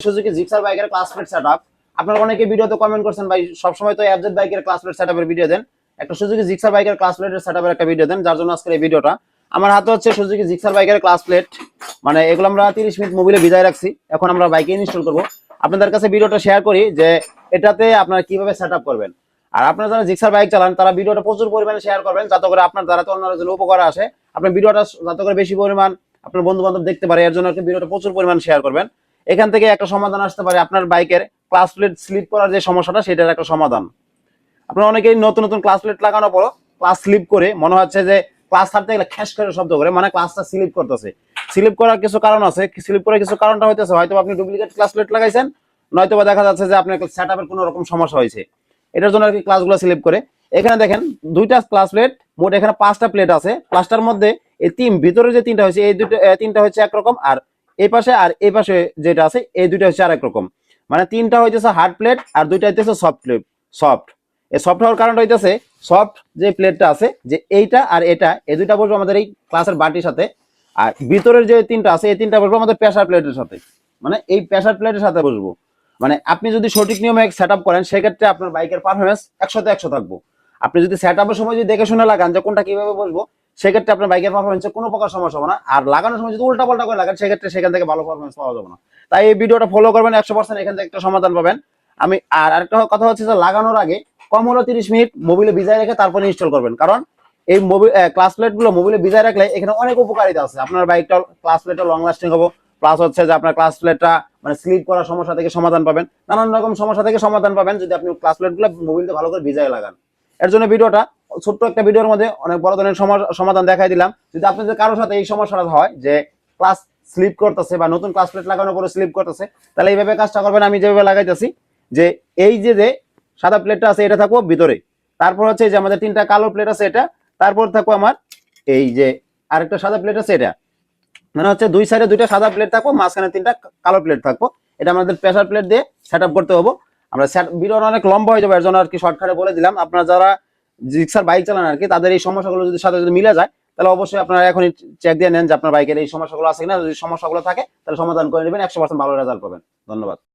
Suzuki Gixxer বাইকের class plate setup. আপনারা অনেকে ভিডিওতে কমেন্ট করছেন ভাই সবসময় তো এফজেড বাইকের ক্লাস প্লেট সেটআপের ভিডিও দেন, একটা সুজুকি জিক্সার বাইকের ক্লাস প্লেটের সেটআপের একটা ভিডিও দেন, যার জন্য আজকের এই ভিডিওটা। আমার হাতে হচ্ছে সুজুকি জিক্সার বাইকের ক্লাস প্লেট, মানে এগুলো আমরা 30 মিনিট মোবিলে ভিজায় রাখছি, এখন আমরা বাইকে ইনস্টল করব। আপনাদের কাছে ভিডিওটা শেয়ার করি যে এটাতে আপনারা কিভাবে সেটআপ করবেন। আর আপনারা যারা জিক্সার বাইক চালান তারা ভিডিওটা প্রচুর পরিমাণে শেয়ার করবেন, যাতে করে আপনার দ্বারা তো অন্যরা যেন উপকার আসে। আপনার ভিডিওটা যাতে করে বেশি পরিমাণ আপনার বন্ধু বান্ধব দেখতে পারে, এর জন্য আর কি ভিডিওটা প্রচুর পরিমাণ শেয়ার করবেন। এখান থেকে একটা সমাধান আসতে পারে আপনার বাইকের ক্লাস প্লেট স্লিপ করার যে সমস্যাটা, সেটার একটা সমাধান। আপনারা অনেকেই নতুন নতুন ক্লাস প্লেট লাগানোর পর ক্লাস স্লিপ করে মনে হচ্ছে যে ক্লাস ছাড়তে গেলে খ্যাস করে শব্দ করে, মানে ক্লাসটা স্লিপ করতেছে। স্লিপ করার কিছু কারণ আছে, স্লিপ করার কিছু কারণটা হইতেছে হয়তো আপনি ডুপ্লিকেট ক্লাস প্লেট লাগাইছেন, নয়তো বা দেখা যাচ্ছে যে আপনার সেটআপের কোনো রকম সমস্যা হয়েছে, এটার জন্য আর কি ক্লাসগুলো স্লিপ করে। এখানে দেখেন দুইটা ক্লাস প্লেট, মোট এখানে 5টা প্লেট আছে। ক্লাসটার মধ্যে এই ভিতরে যে 3টা হয়েছে, এই দুটো 3টা হচ্ছে একরকম, আর এই পাশে আর এই পাশে যেটা আছে এই দুইটা হচ্ছে আরেক রকম। মানে 3টা হইতেছে হার্ড প্লেট আর 2টা হইতেছে সফট প্লেট। সফট এই সফট হওয়ার কারণটা হইতেছে সফট যে প্লেটটা আছে, যে এইটা আর এটা, এই দুইটা বসবো আমাদের এই ক্লাসের বাটির সাথে, আর ভিতরের যে 3টা আছে এই 3টা বসবো আমাদের প্রেসার প্লেটের সাথে, মানে এই প্রেসার প্লেটের সাথে বসবো। মানে আপনি যদি সঠিক নিয়মে সেটআপ করেন সেক্ষেত্রে আপনার বাইকের পারফরমেন্স 100তে 100 থাকবো। আপনি যদি সেটআপের সময় যদি দেখে শুনে লাগান যে কোনটা কিভাবে বসবো, সেক্ষেত্রে আপনার বাইকের পারফরমেন্সে কোনো প্রকার সমস্যা হবে না। আর লাগানোর সময় যদি উল্টা পাল্টা করে লাগান সেক্ষেত্রে সেখান থেকে ভালো পারফরমেন্স পাওয়া যাবে না। তাই এই ভিডিওটা ফলো করবেন, 100% এখান থেকে একটা সমাধান পাবেন। আমি আর আরেকটা কথা হচ্ছে যে লাগানোর আগে কম হলো 30 মিনিট মোবিলে ভিজায় রেখে তারপরে ইনস্টল করবেন, কারণ এই মোবিল ক্লাস প্লেট গুলো মোবিলে ভিজায় রাখলে এখানে অনেক উপকারিতা আছে। আপনার বাইকটা ক্লাস প্লেটটা লং লাস্টিং হবে, প্লাস হচ্ছে যে আপনার ক্লাস প্লেটটা মানে স্লিপ করার সমস্যা থেকে সমাধান পাবেন, নানান রকম সমস্যা থেকে সমাধান পাবেন যদি আপনি ক্লাস প্লেট গুলো মোবিলতে ভালো করে ভিজায় লাগান। এর জন্য ভিডিওটা ছোট্ট একটা ভিডিওর মধ্যে অনেক বড় ধরনের সমাধান দেখাই দিলাম। যদি আপনাদের কারোর সাথে এই সমস্যাটা হয় যে ক্লাস স্লিপ করতেছে বা নতুন ক্লাস প্লেট লাগানোর পরে স্লিপ করতেছে, তাহলে এইভাবে কাজটা করবেন আমি যেভাবে লাগাইতেছি। যে এই যে সাদা প্লেটটা আছে এটা থাকবো ভিতরে, তারপর হচ্ছে যে আমাদের 3টা কালো প্লেট আছে এটা, তারপর থাকবো আমার এই যে আরেকটা সাদা প্লেট আছে এটা, মানে হচ্ছে দুই সাইডে 2টা সাদা প্লেট থাকবো, মাঝখানে 3টা কালো প্লেট থাকবো। এটা আমাদের প্রেসার প্লেট দিয়ে সেটআপ করতে হবে। আমরা ভিডিও অনেক লম্বা হয়ে যাবে, এর জন্য আর কি শর্টকাটে বলে দিলাম। আপনারা যারা জিক্সার বাইক চালান আর কি, তাদের এই সমস্যাগুলো যদি সাথে যদি মিলে যায় তাহলে অবশ্যই আপনারা এখনই চেক দিয়ে নেন যে আপনার বাইকের এই সমস্যাগুলো আছে কিনা। যদি সমস্যাগুলো থাকে তাহলে সমাধান করে নেবেন, 100% ভালো রেজাল্ট পাবেন। ধন্যবাদ।